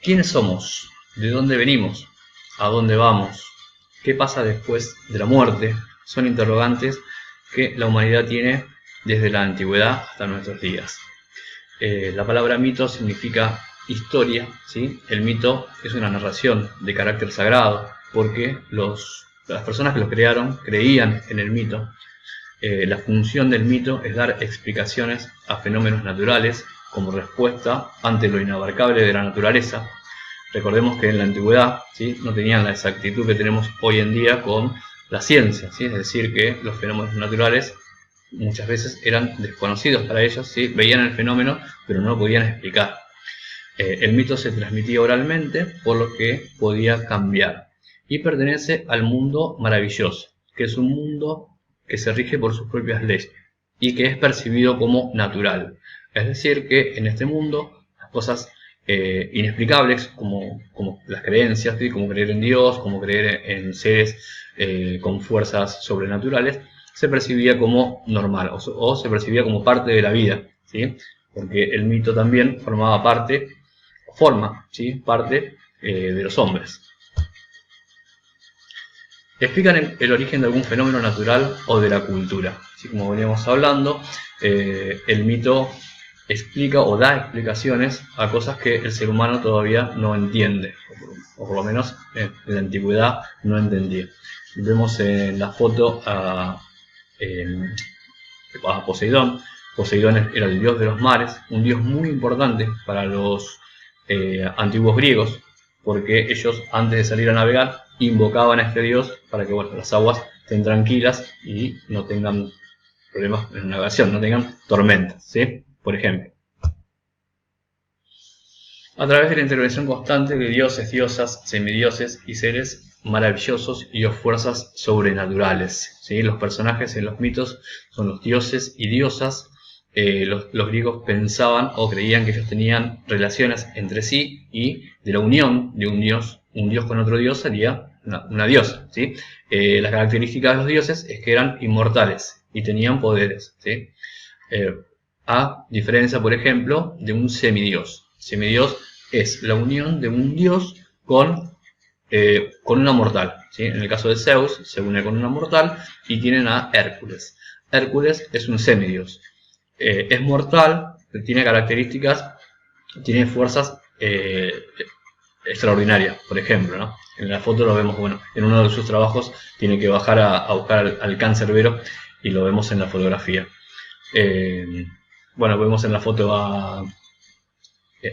¿Quiénes somos? ¿De dónde venimos? ¿A dónde vamos? ¿Qué pasa después de la muerte? Son interrogantes que la humanidad tiene desde la antigüedad hasta nuestros días. La palabra mito significa historia, ¿sí? El mito es una narración de carácter sagrado porque las personas que lo crearon creían en el mito. La función del mito es dar explicaciones a fenómenos naturales como respuesta ante lo inabarcable de la naturaleza. Recordemos que en la antigüedad, ¿sí?, no tenían la exactitud que tenemos hoy en día con la ciencia, ¿sí? Es decir, que los fenómenos naturales muchas veces eran desconocidos para ellos, ¿sí? Veían el fenómeno pero no lo podían explicar. El mito se transmitía oralmente, por lo que podía cambiar, y pertenece al mundo maravilloso, que es un mundo que se rige por sus propias leyes y que es percibido como natural. Es decir, que en este mundo las cosas inexplicables como las creencias, ¿sí?, como creer en Dios, como creer en seres con fuerzas sobrenaturales, se percibía como normal o se percibía como parte de la vida, ¿sí? Porque el mito también formaba parte, forma, ¿sí?, parte de los hombres. Explican el origen de algún fenómeno natural o de la cultura. Así como veníamos hablando, el mito explica o da explicaciones a cosas que el ser humano todavía no entiende, o por lo menos en la antigüedad no entendía. Vemos en la foto a Poseidón. Poseidón era el dios de los mares, un dios muy importante para los antiguos griegos, porque ellos antes de salir a navegar invocaban a este dios para que las aguas estén tranquilas y no tengan problemas en la navegación, no tengan tormentas, ¿sí?, por ejemplo. A través de la intervención constante de dioses, diosas, semidioses y seres maravillosos y o fuerzas sobrenaturales, ¿sí? Los personajes en los mitos son los dioses y diosas. Los griegos pensaban o creían que ellos tenían relaciones entre sí y de la unión de un dios con otro dios salía una diosa, ¿sí? Las características de los dioses es que eran inmortales y tenían poderes, ¿sí? A diferencia, por ejemplo, de un semidios. Semidios es la unión de un dios con una mortal, ¿sí? En el caso de Zeus se une con una mortal y tienen a Hércules. Hércules es un semidios. Es mortal, tiene características, tiene fuerzas extraordinarias, por ejemplo, ¿no? En la foto lo vemos, bueno, en uno de sus trabajos tiene que bajar a buscar al Cancerbero y lo vemos en la fotografía. Bueno, vemos en la foto a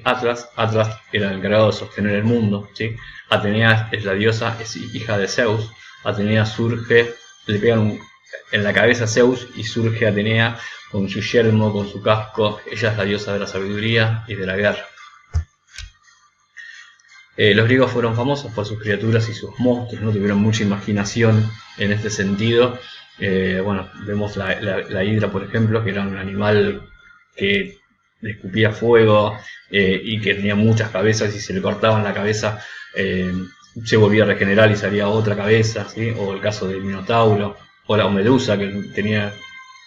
Atlas. Atlas era el encargado de sostener el mundo, ¿sí? Atenea es la diosa, es hija de Zeus. Atenea surge, le pegan en la cabeza a Zeus y surge Atenea con su yelmo, con su casco. Ella es la diosa de la sabiduría y de la guerra. Los griegos fueron famosos por sus criaturas y sus monstruos, no tuvieron mucha imaginación en este sentido. Bueno, vemos la hidra, por ejemplo, que era un animal que le escupía fuego y que tenía muchas cabezas, y si le cortaban la cabeza se volvía a regenerar y salía otra cabeza, ¿sí? O el caso del Minotauro, o la Medusa, que tenía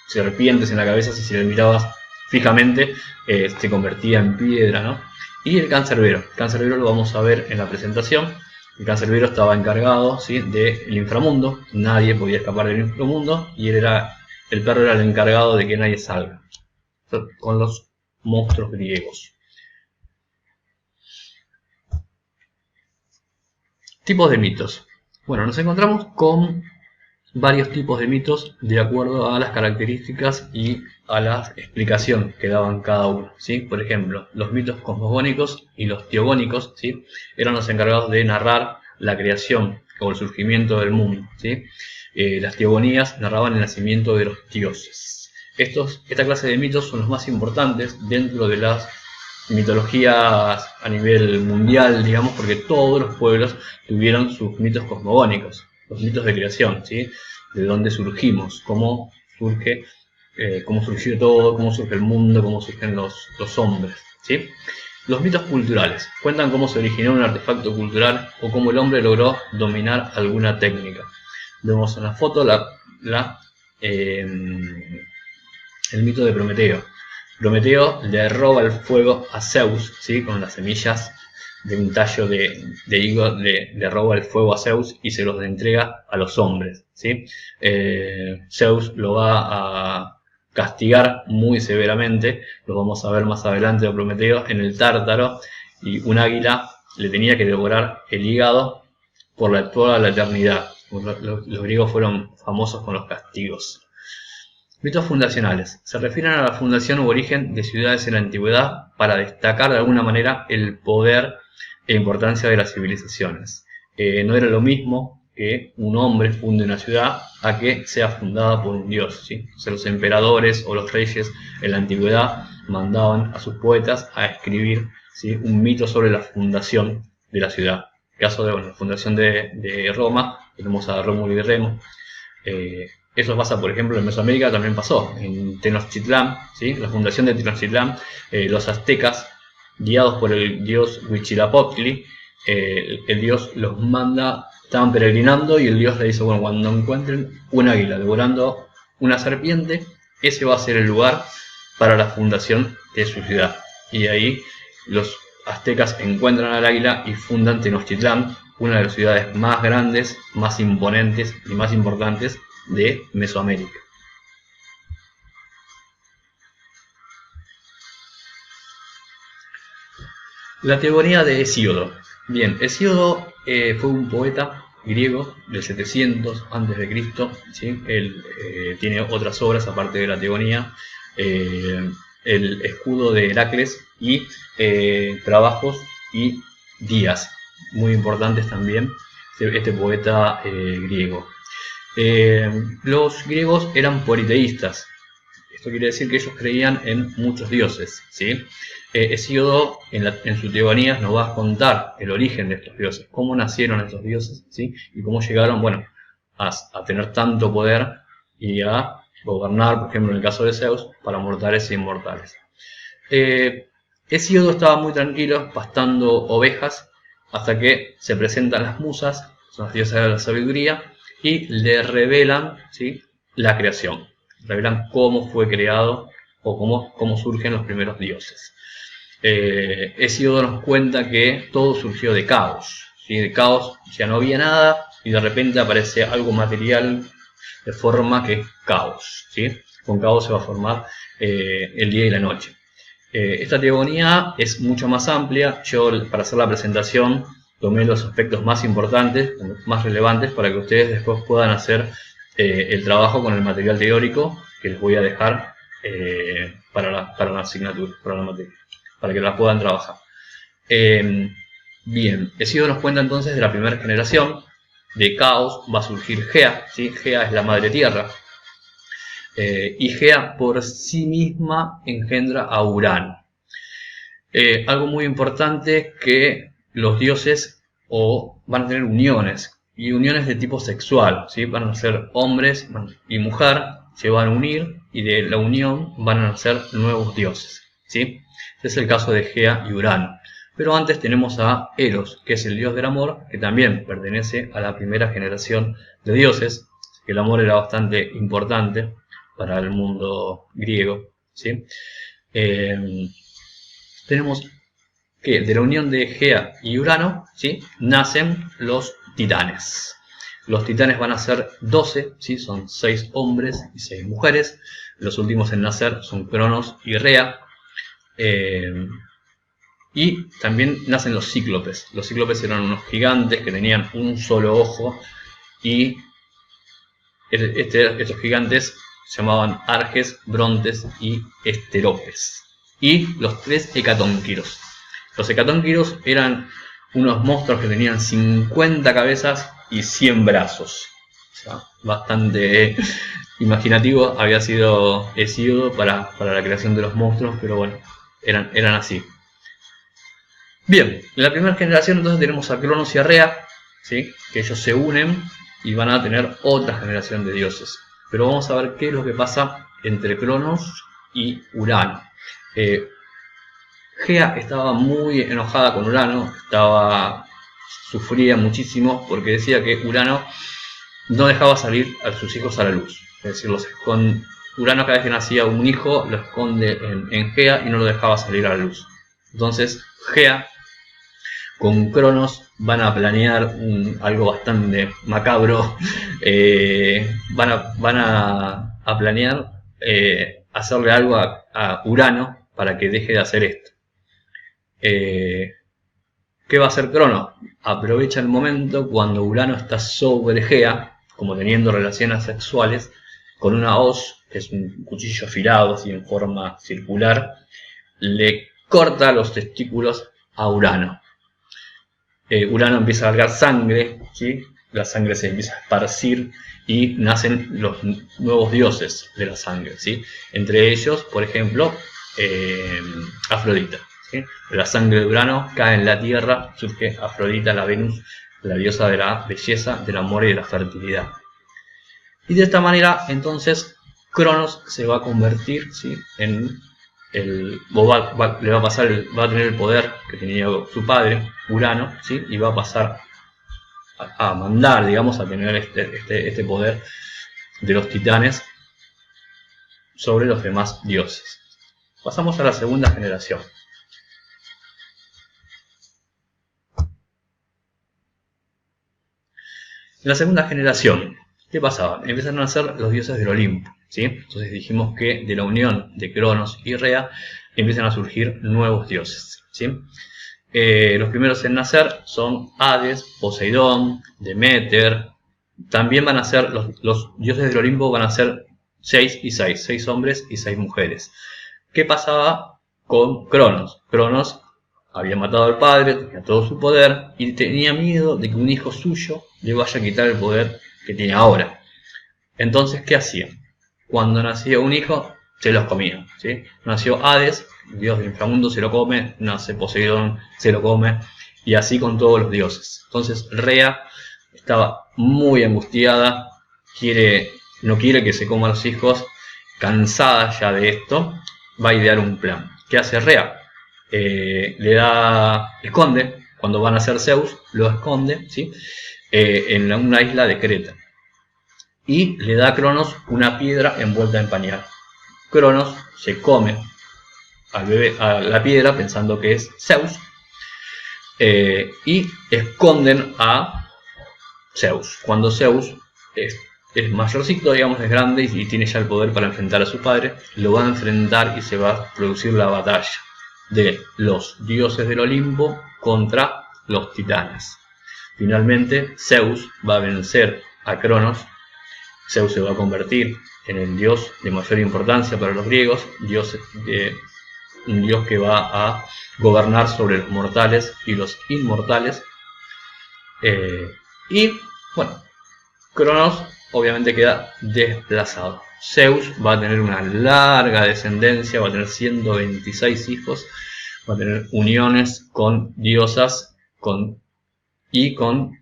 serpientes en la cabeza, si le mirabas fijamente se convertía en piedra, ¿no? Y el Cancerbero. El Cancerbero lo vamos a ver en la presentación. El Cancerbero estaba encargado, ¿sí?, del inframundo. Nadie podía escapar del inframundo y el perro era el encargado de que nadie salga. Con los monstruos griegos. Tipos de mitos. Bueno, nos encontramos con varios tipos de mitos de acuerdo a las características y a la explicación que daban cada uno, ¿sí? Por ejemplo, los mitos cosmogónicos y los teogónicos, ¿sí?, eran los encargados de narrar la creación o el surgimiento del mundo, ¿sí? Las teogonías narraban el nacimiento de los dioses. Esta clase de mitos son los más importantes dentro de las mitologías a nivel mundial, digamos, porque todos los pueblos tuvieron sus mitos cosmogónicos, los mitos de creación, ¿sí? De dónde surgimos, cómo surgió todo, cómo surge el mundo, cómo surgen los hombres, ¿sí? Los mitos culturales cuentan cómo se originó un artefacto cultural o cómo el hombre logró dominar alguna técnica. Vemos en la foto el mito de Prometeo. Prometeo le roba el fuego a Zeus, ¿sí?, con las semillas de un tallo de higo le roba el fuego a Zeus y se los entrega a los hombres, ¿sí? Zeus lo va a castigar muy severamente, lo vamos a ver más adelante de Prometeo en el Tártaro, y un águila le tenía que devorar el hígado por toda la eternidad. Los griegos fueron famosos con los castigos. Mitos fundacionales. Se refieren a la fundación u origen de ciudades en la antigüedad para destacar de alguna manera el poder e importancia de las civilizaciones. No era lo mismo que un hombre funde una ciudad a que sea fundada por un dios, ¿sí? O sea, los emperadores o los reyes en la antigüedad mandaban a sus poetas a escribir, ¿sí?, un mito sobre la fundación de la ciudad. En el caso de la fundación de Roma, tenemos a Rómulo y Remo. Eso pasa, por ejemplo, en Mesoamérica también pasó, en Tenochtitlán, ¿sí? La fundación de Tenochtitlán, los aztecas, guiados por el dios Huitzilopochtli, el dios los manda, estaban peregrinando y el dios le dice, bueno, cuando encuentren un águila devorando una serpiente, ese va a ser el lugar para la fundación de su ciudad. Y ahí los aztecas encuentran al águila y fundan Tenochtitlán, una de las ciudades más grandes, más imponentes y más importantes de Mesoamérica. La teogonía de Hesíodo. Bien, Hesíodo fue un poeta griego del 700 a.C., ¿sí? Él tiene otras obras aparte de la teogonía, el escudo de Heracles y trabajos y días, muy importantes también, este poeta griego. Los griegos eran politeístas. Esto quiere decir que ellos creían en muchos dioses, ¿sí? Hesíodo en su teogonía nos va a contar el origen de estos dioses, cómo nacieron estos dioses, ¿sí? Y cómo llegaron, bueno, a tener tanto poder y a gobernar, por ejemplo, en el caso de Zeus, para mortales e inmortales. Hesíodo estaba muy tranquilo pastando ovejas hasta que se presentan las musas, son las diosas de la sabiduría, y le revelan, ¿sí?, la creación. Revelan cómo fue creado o cómo surgen los primeros dioses. Hesíodo nos cuenta que todo surgió de caos, ¿sí? De caos ya no había nada y de repente aparece algo material de forma que es caos, ¿sí? Con caos se va a formar el día y la noche. Esta teogonía es mucho más amplia. Yo, para hacer la presentación, tomé los aspectos más importantes, más relevantes, para que ustedes después puedan hacer el trabajo con el material teórico que les voy a dejar para la asignatura, para la materia, para que la puedan trabajar. Bien, Hesíodo nos cuenta entonces de la primera generación. De caos va a surgir Gea, ¿sí? Gea es la madre tierra. Y Gea por sí misma engendra a Urano. Algo muy importante, que los dioses van a tener uniones, y uniones de tipo sexual, ¿sí? Van a ser hombres y mujer, se van a unir y de la unión van a nacer nuevos dioses, ¿sí? Este es el caso de Gea y Urano. Pero antes tenemos a Eros, que es el dios del amor, que también pertenece a la primera generación de dioses, que el amor era bastante importante para el mundo griego, ¿sí? Tenemos que de la unión de Gea y Urano, ¿sí?, nacen los titanes. Los titanes van a ser 12, ¿sí? Son 6 hombres y 6 mujeres. Los últimos en nacer son Cronos y Rea. Y también nacen los cíclopes. Los cíclopes eran unos gigantes que tenían un solo ojo, y estos gigantes se llamaban Arges, Brontes y Esteropes. Y los 3 hecatónquiros. Los hecatónquiros eran unos monstruos que tenían 50 cabezas y 100 brazos. O sea, bastante imaginativo había sido Hesíodo para la creación de los monstruos, pero bueno, eran así. Bien, en la primera generación entonces tenemos a Cronos y a Rea, ¿sí?, que ellos se unen y van a tener otra generación de dioses. Pero vamos a ver qué es lo que pasa entre Cronos y Urano. Gea estaba muy enojada con Urano, sufría muchísimo porque decía que Urano no dejaba salir a sus hijos a la luz. Es decir, Urano, cada vez que nacía un hijo, lo esconde en Gea y no lo dejaba salir a la luz. Entonces Gea, con Cronos van a planear algo bastante macabro. Van a planear hacerle algo a Urano para que deje de hacer esto. ¿Qué va a hacer Cronos? Aprovecha el momento cuando Urano está sobre Gea, como teniendo relaciones sexuales, con una hoz, que es un cuchillo afilado así en forma circular, le corta los testículos a Urano. Urano empieza a largar sangre, ¿sí? La sangre se empieza a esparcir y nacen los nuevos dioses de la sangre, ¿sí? Entre ellos, por ejemplo, Afrodita, ¿sí? De la sangre de Urano cae en la tierra, surge Afrodita, la Venus, la diosa de la belleza, del amor y de la fertilidad. Y de esta manera, entonces, Cronos se va a convertir, ¿sí? En le va a pasar, va a tener el poder que tenía su padre, Urano, ¿sí? Y va a pasar a mandar, digamos, a tener este poder de los titanes sobre los demás dioses. Pasamos a la segunda generación. En la segunda generación, ¿qué pasaba? Empezaron a ser los dioses del Olimpo, ¿sí? Entonces dijimos que de la unión de Cronos y Rea empiezan a surgir nuevos dioses, ¿sí? Los primeros en nacer son Hades, Poseidón, Demeter. También van a ser los dioses del Olimpo, van a ser 6 y 6, 6 hombres y 6 mujeres. ¿Qué pasaba con Cronos? Cronos había matado al padre, tenía todo su poder y tenía miedo de que un hijo suyo le vaya a quitar el poder que tiene ahora. Entonces, ¿qué hacía? Cuando nacía un hijo, se los comía, ¿sí? Nació Hades, dios del inframundo, se lo come. Nace Poseidón, se lo come. Y así con todos los dioses. Entonces Rea estaba muy angustiada, no quiere que se coman los hijos, cansada ya de esto, va a idear un plan. ¿Qué hace Rea? Esconde, cuando van a ser Zeus, lo esconde, ¿sí? En una isla de Creta. Y le da a Cronos una piedra envuelta en pañal. Cronos se come al bebé, a la piedra, pensando que es Zeus, y esconden a Zeus. Cuando Zeus es mayorcito, digamos, es grande y tiene ya el poder para enfrentar a su padre, lo va a enfrentar y se va a producir la batalla de los dioses del Olimpo contra los titanes. Finalmente, Zeus va a vencer a Cronos. Zeus se va a convertir en el dios de mayor importancia para los griegos, un dios que va a gobernar sobre los mortales y los inmortales. Y bueno, Cronos obviamente queda desplazado. Zeus va a tener una larga descendencia, va a tener 126 hijos, va a tener uniones con diosas y con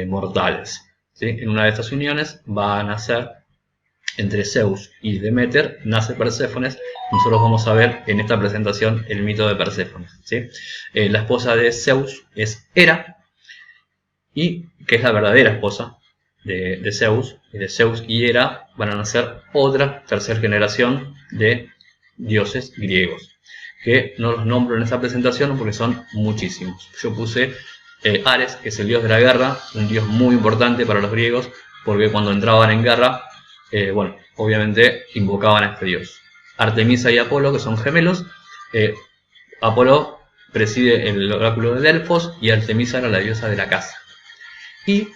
mortales, ¿sí? En una de estas uniones va a nacer, entre Zeus y Demeter, nace Perséfones. Nosotros vamos a ver en esta presentación el mito de Perséfones, ¿sí? La esposa de Zeus es Hera, y que es la verdadera esposa de Zeus. Y de Zeus y Hera van a nacer otra tercera generación de dioses griegos, que no los nombro en esta presentación porque son muchísimos. Yo puse Ares, que es el dios de la guerra, un dios muy importante para los griegos, porque cuando entraban en guerra, bueno, obviamente invocaban a este dios. Artemisa y Apolo, que son gemelos. Apolo preside el oráculo de Delfos y Artemisa era la diosa de la caza. Y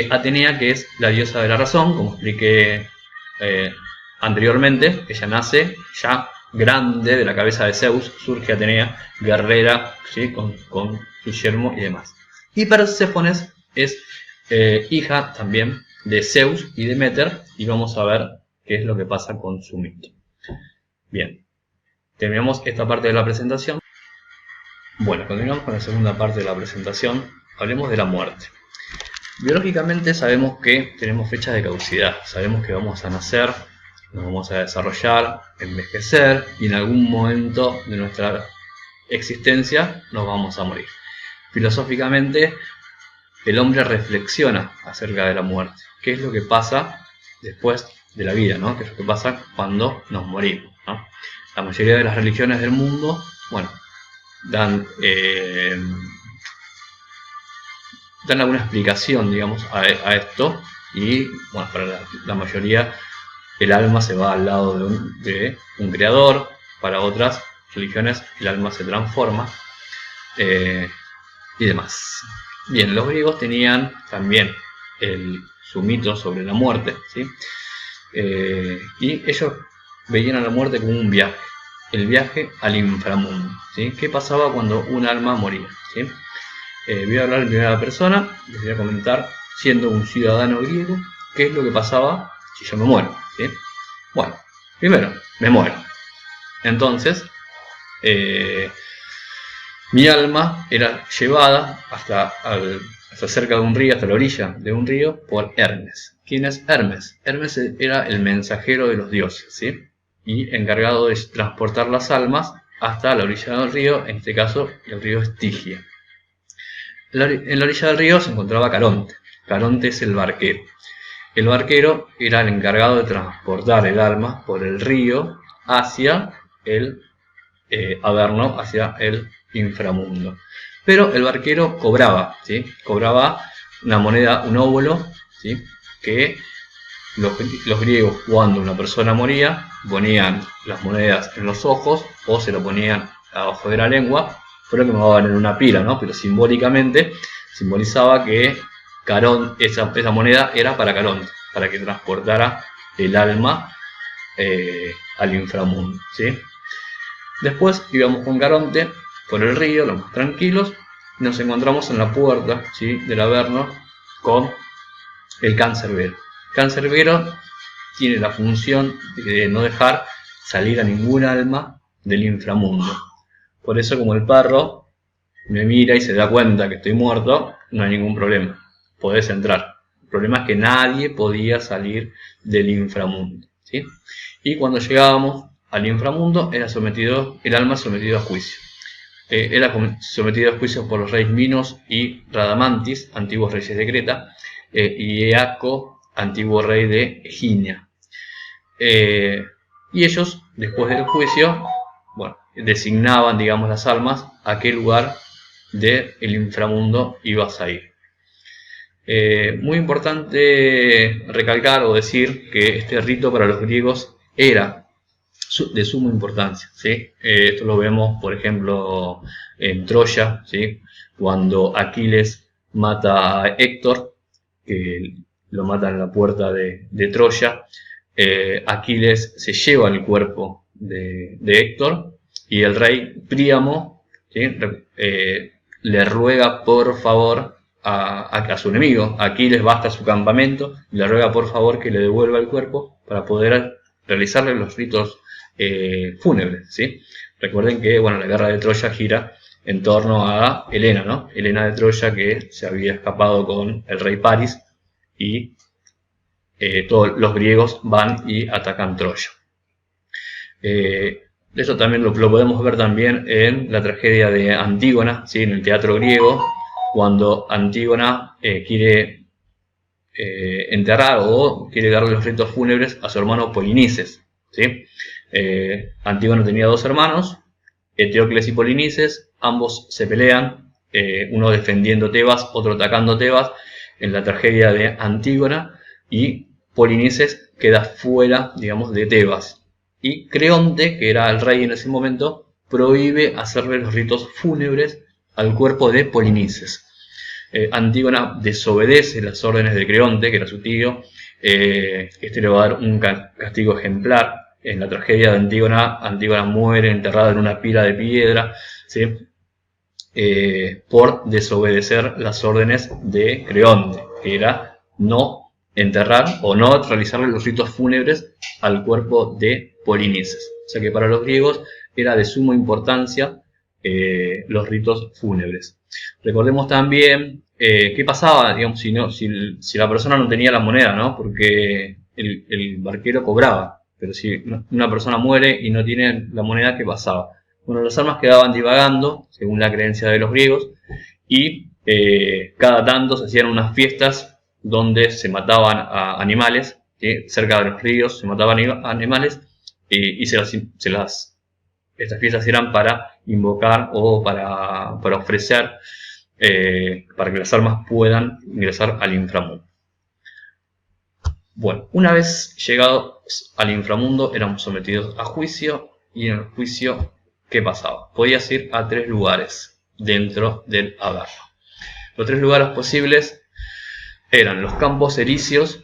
Atenea, que es la diosa de la razón, como expliqué anteriormente. Ella nace ya grande de la cabeza de Zeus, surge Atenea, guerrera, ¿sí? con su yermo y demás. Y Perséfones es hija también de Zeus y Demeter, y vamos a ver qué es lo que pasa con su mito. Bien, terminamos esta parte de la presentación. Bueno, continuamos con la segunda parte de la presentación. Hablemos de la muerte. Biológicamente sabemos que tenemos fechas de caducidad, sabemos que vamos a nacer, nos vamos a desarrollar, envejecer y en algún momento de nuestra existencia nos vamos a morir. Filosóficamente, el hombre reflexiona acerca de la muerte. ¿Qué es lo que pasa después de la vida, ¿no? ¿Qué es lo que pasa cuando nos morimos, ¿no? La mayoría de las religiones del mundo, bueno, dan dan alguna explicación, digamos, a esto. Y bueno, para la mayoría el alma se va al lado de un creador. Para otras religiones el alma se transforma y demás. Bien, los griegos tenían también su mito sobre la muerte, ¿sí? Y ellos veían a la muerte como un viaje, el viaje al inframundo, ¿sí? ¿Qué pasaba cuando un alma moría? ¿Sí? Voy a hablar en primera persona, les voy a comentar, siendo un ciudadano griego, qué es lo que pasaba si yo me muero, ¿sí? Bueno, primero, me muero. Entonces, mi alma era llevada hasta cerca de un río, hasta la orilla de un río, por Hermes. ¿Quién es Hermes? Hermes era el mensajero de los dioses, ¿sí? Y encargado de transportar las almas hasta la orilla del río, en este caso el río Estigia. En la orilla del río se encontraba Caronte. Caronte es el barquero. El barquero era el encargado de transportar el alma por el río hacia el Averno, hacia el inframundo. Pero el barquero cobraba, ¿sí? Cobraba una moneda, un óbolo, ¿sí? Que los griegos, cuando una persona moría, ponían las monedas en los ojos o se lo ponían abajo de la lengua. Creo que me va a valer una pila, ¿no? Pero simbólicamente simbolizaba que esa moneda era para Caronte, para que transportara el alma al inframundo, ¿sí? Después íbamos con Caronte por el río, los más tranquilos, y nos encontramos en la puerta, ¿sí?, del Averno con el cancerbero. El cancerbero tiene la función de no dejar salir a ningún alma del inframundo. Por eso, como el perro me mira y se da cuenta que estoy muerto, no hay ningún problema, podés entrar. El problema es que nadie podía salir del inframundo, ¿sí? Y cuando llegábamos al inframundo, el alma sometido a juicio. Era sometido a juicio por los reyes Minos y Radamantis, antiguos reyes de Creta, y Eaco, antiguo rey de Eginia. Y ellos, después del juicio, bueno, designaban, digamos, las almas a qué lugar del inframundo ibas a ir. Muy importante recalcar o decir que este rito para los griegos era de suma importancia, ¿sí? Esto lo vemos, por ejemplo, en Troya, ¿sí? Cuando Aquiles mata a Héctor, que lo mata en la puerta de Troya. Aquiles se lleva el cuerpo de Héctor y el rey Príamo, ¿sí?, le ruega por favor a su enemigo. Aquiles va hasta su campamento y le ruega por favor que le devuelva el cuerpo para poder realizarle los ritos fúnebres, ¿sí? Recuerden que, bueno, la guerra de Troya gira en torno a Helena, ¿no? Helena de Troya, que se había escapado con el rey Paris, y todos los griegos van y atacan Troya. Eso también lo podemos ver también en la tragedia de Antígona, ¿sí?, en el teatro griego, cuando Antígona quiere enterrar o quiere darle los ritos fúnebres a su hermano Polinices, ¿sí? Antígona tenía dos hermanos, Eteocles y Polinices. Ambos se pelean, uno defendiendo Tebas, otro atacando Tebas, en la tragedia de Antígona, y Polinices queda fuera, digamos, de Tebas. Y Creonte, que era el rey en ese momento, prohíbe hacerle los ritos fúnebres al cuerpo de Polinices. Antígona desobedece las órdenes de Creonte, que era su tío. Este le va a dar un castigo ejemplar. En la tragedia de Antígona muere enterrada en una pila de piedra, ¿sí?, por desobedecer las órdenes de Creonte, que era no enterrar o no realizarle los ritos fúnebres al cuerpo de Polinices. O sea que para los griegos era de suma importancia los ritos fúnebres. Recordemos también qué pasaba, digamos, si la persona no tenía la moneda, ¿no? Porque el barquero cobraba. Pero si una persona muere y no tiene la moneda, ¿qué pasaba? Bueno, las almas quedaban divagando, según la creencia de los griegos, y cada tanto se hacían unas fiestas donde se mataban a animales, ¿sí?, cerca de los ríos se mataban animales, y estas fiestas eran para invocar o para ofrecer para que las almas puedan ingresar al inframundo. Bueno, una vez llegados al inframundo éramos sometidos a juicio, y en el juicio, ¿qué pasaba? Podías ir a 3 lugares dentro del Averno. Los 3 lugares posibles eran los campos elíseos,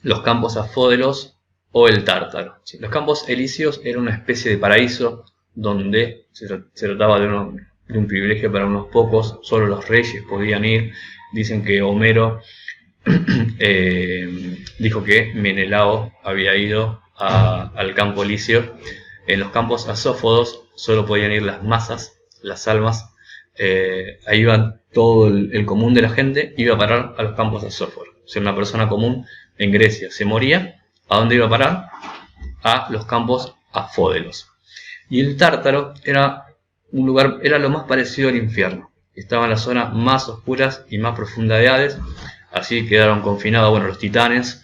los campos asfódelos o el Tártaro. ¿Sí? Los campos elíseos eran una especie de paraíso donde se trataba de un privilegio para unos pocos, solo los reyes podían ir. Dicen que Homero dijo que Menelao había ido al campo elíseo. En los campos asófodos solo podían ir las masas, las almas. Ahí iba todo el común de la gente, iba a parar a los campos asófodos. O sea, una persona común en Grecia se moría, ¿a dónde iba a parar? A los campos asfódelos. Y el Tártaro era un lugar, era lo más parecido al infierno. Estaba en la zona más oscuras y más profunda de Hades. Así quedaron confinados, los titanes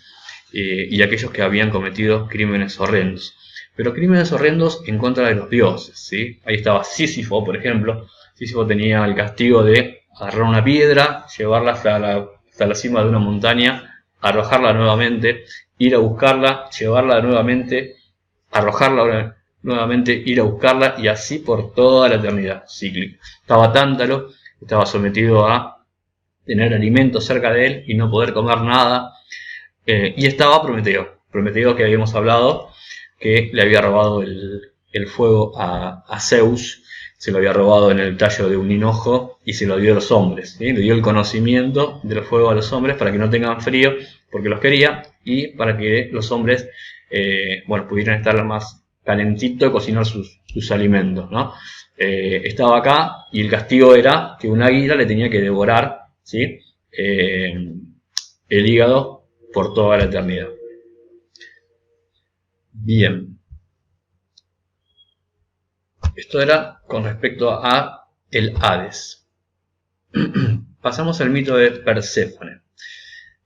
y aquellos que habían cometido crímenes horrendos. Pero crímenes horrendos en contra de los dioses, ¿sí? Ahí estaba Sísifo, por ejemplo. Sísifo tenía el castigo de agarrar una piedra, llevarla hasta la cima de una montaña, arrojarla nuevamente, ir a buscarla, llevarla nuevamente, arrojarla nuevamente, ir a buscarla, y así por toda la eternidad, cíclico. Estaba Tántalo, estaba sometido a tener alimento cerca de él y no poder comer nada. Y estaba Prometeo que habíamos hablado, que le había robado el fuego a Zeus, se lo había robado en el tallo de un hinojo y se lo dio a los hombres, ¿sí? Le dio el conocimiento del fuego a los hombres para que no tengan frío, porque los quería, y para que los hombres pudieran estar más calentitos y cocinar sus alimentos, ¿no? Estaba acá, y el castigo era que un águila le tenía que devorar, ¿sí? El hígado por toda la eternidad. Bien. Esto era con respecto a el Hades. Pasamos al mito de Perséfone.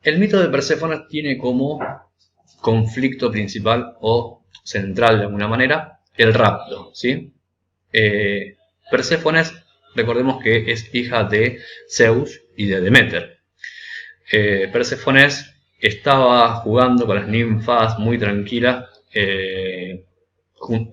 El mito de Perséfone tiene como conflicto principal o central de alguna manera el rapto, ¿sí? Perséfone, recordemos que es hija de Zeus y de Deméter. Perséfone estaba jugando con las ninfas muy tranquila,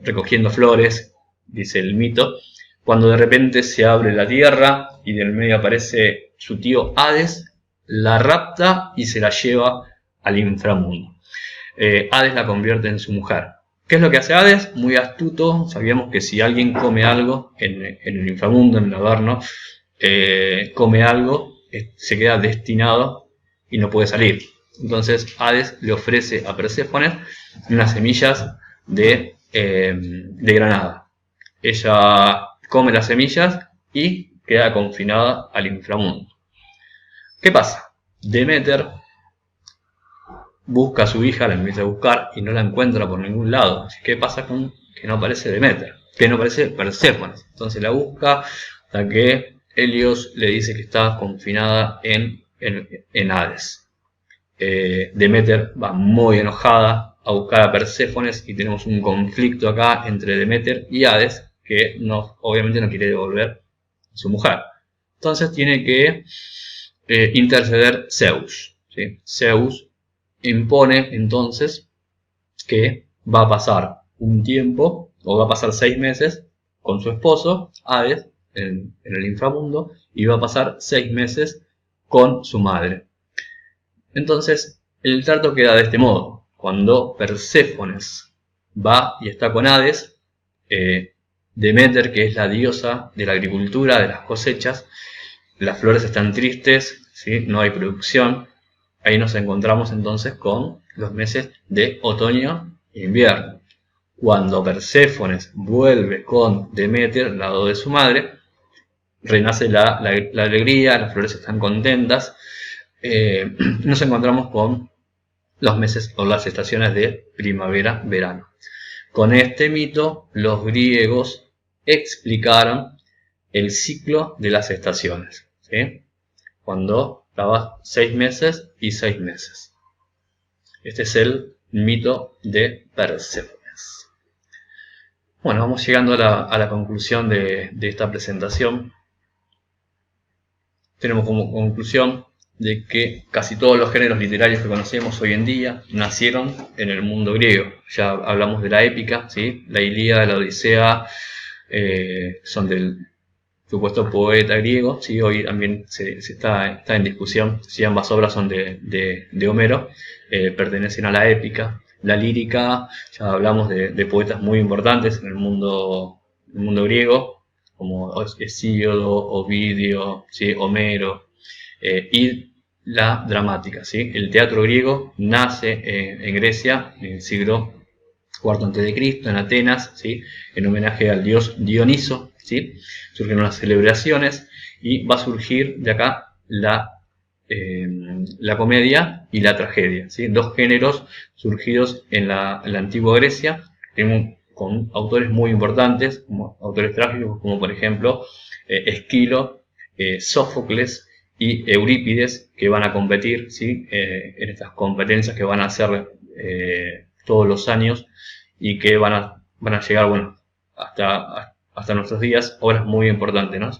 recogiendo flores, dice el mito, cuando de repente se abre la tierra y del medio aparece su tío Hades, la rapta y se la lleva al inframundo. Hades la convierte en su mujer. ¿Qué es lo que hace Hades? Muy astuto. Sabíamos que si alguien come algo en el inframundo, en el Averno, come algo, se queda destinado y no puede salir. Entonces Hades le ofrece a Perséfone unas semillas de granada. Ella come las semillas y queda confinada al inframundo. ¿Qué pasa? Deméter busca a su hija, la empieza a buscar y no la encuentra por ningún lado. ¿Qué pasa con que no aparece Deméter? Que no aparece Perséfone. Entonces la busca hasta que Helios le dice que está confinada en Hades. Deméter va muy enojada a buscar a Perséfone y tenemos un conflicto acá entre Deméter y Hades, que obviamente no quiere devolver a su mujer. Entonces tiene que interceder Zeus, ¿sí? Zeus impone entonces que va a pasar un tiempo, o va a pasar 6 meses con su esposo, Hades, en el inframundo, y va a pasar 6 meses con su madre. Entonces el trato queda de este modo: cuando Perséfone va y está con Hades, Deméter, que es la diosa de la agricultura, de las cosechas, las flores están tristes, ¿sí? No hay producción. Ahí nos encontramos entonces con los meses de otoño e invierno. Cuando Perséfone vuelve con Deméter al lado de su madre, renace la alegría, las flores están contentas. Nos encontramos con los meses o las estaciones de primavera-verano. Con este mito, los griegos explicaron el ciclo de las estaciones, ¿sí? Cuando estaba 6 meses y 6 meses. Este es el mito de Perséfone. Bueno, vamos llegando a la conclusión de esta presentación. tenemos como conclusión de que casi todos los géneros literarios que conocemos hoy en día nacieron en el mundo griego. Ya hablamos de la épica, ¿sí? La Ilíada, la Odisea, son del supuesto poeta griego, ¿sí? Hoy también se está en discusión si ambas obras son de Homero, pertenecen a la épica. La lírica, ya hablamos de poetas muy importantes en el mundo griego, como Hesíodo, Ovidio, ¿sí? Homero, y la dramática, ¿sí? El teatro griego nace en Grecia en el siglo IV a.C., en Atenas, ¿sí? En homenaje al dios Dioniso, ¿sí? Surgen unas celebraciones y va a surgir de acá la comedia y la tragedia, ¿sí? Dos géneros surgidos en la antigua Grecia, con autores muy importantes, como autores trágicos, como por ejemplo Esquilo, Sófocles y Eurípides, que van a competir, ¿sí? En estas competencias que van a hacer todos los años y que van a llegar, bueno, hasta nuestros días, obras muy importantes, ¿no?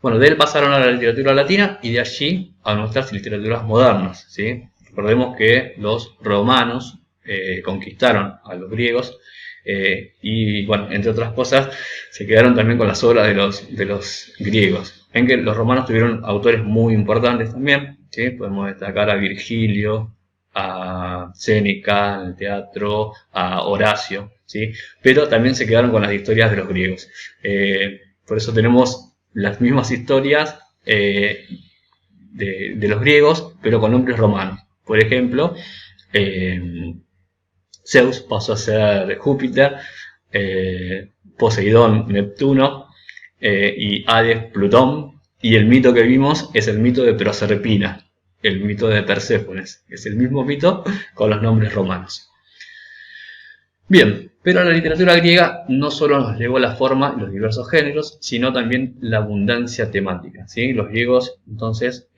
Bueno, de él pasaron a la literatura latina y de allí a nuestras literaturas modernas, ¿sí? Recordemos que los romanos conquistaron a los griegos y, bueno, entre otras cosas, se quedaron también con las obras de los griegos. En que los romanos tuvieron autores muy importantes también, ¿sí? Podemos destacar a Virgilio, a Séneca en el teatro, a Horacio, ¿sí? Pero también se quedaron con las historias de los griegos. Por eso tenemos las mismas historias de los griegos, pero con nombres romanos. Por ejemplo, Zeus pasó a ser Júpiter, Poseidón Neptuno, y Hades Plutón, y el mito que vimos es el mito de Proserpina, el mito de Perséfones. Es el mismo mito con los nombres romanos. Bien, pero la literatura griega no solo nos legó la forma y los diversos géneros, sino también la abundancia temática, ¿sí? Los griegos, entonces,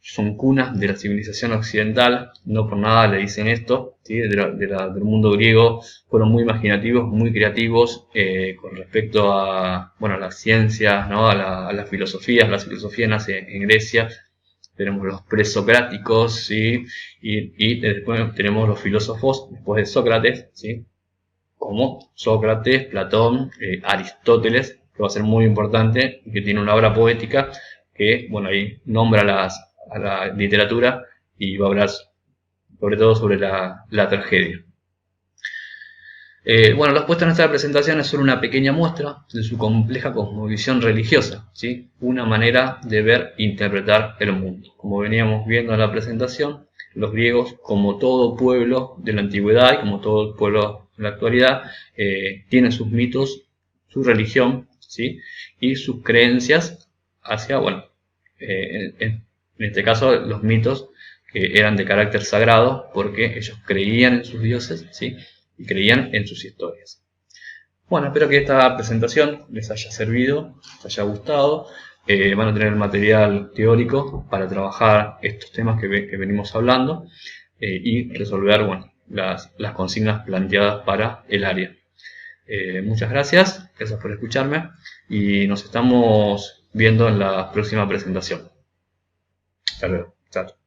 son cunas de la civilización occidental, no por nada le dicen esto, ¿sí? Del mundo griego fueron muy imaginativos, muy creativos con respecto a, bueno, a las ciencias, ¿no? a las filosofías. La filosofía nace en Grecia. Tenemos los presocráticos, ¿sí? Y después tenemos los filósofos después de Sócrates, ¿sí? Como Sócrates, Platón, Aristóteles, que va a ser muy importante y que tiene una obra poética que, bueno, ahí nombra a la literatura y va a hablar sobre todo sobre la tragedia. Bueno, los puestos en esta presentación es solo una pequeña muestra de su compleja cosmovisión religiosa, ¿sí? Una manera de ver e interpretar el mundo. Como veníamos viendo en la presentación, los griegos, como todo pueblo de la antigüedad y como todo pueblo en la actualidad, tienen sus mitos, su religión, ¿sí? Y sus creencias hacia, bueno, en este caso los mitos que eran de carácter sagrado porque ellos creían en sus dioses, ¿sí? Y creían en sus historias. Bueno, espero que esta presentación les haya servido, les haya gustado. Van a tener material teórico para trabajar estos temas que venimos hablando y resolver, bueno, las consignas planteadas para el área. Muchas gracias por escucharme y nos estamos viendo en la próxima presentación. Hasta luego. Chao.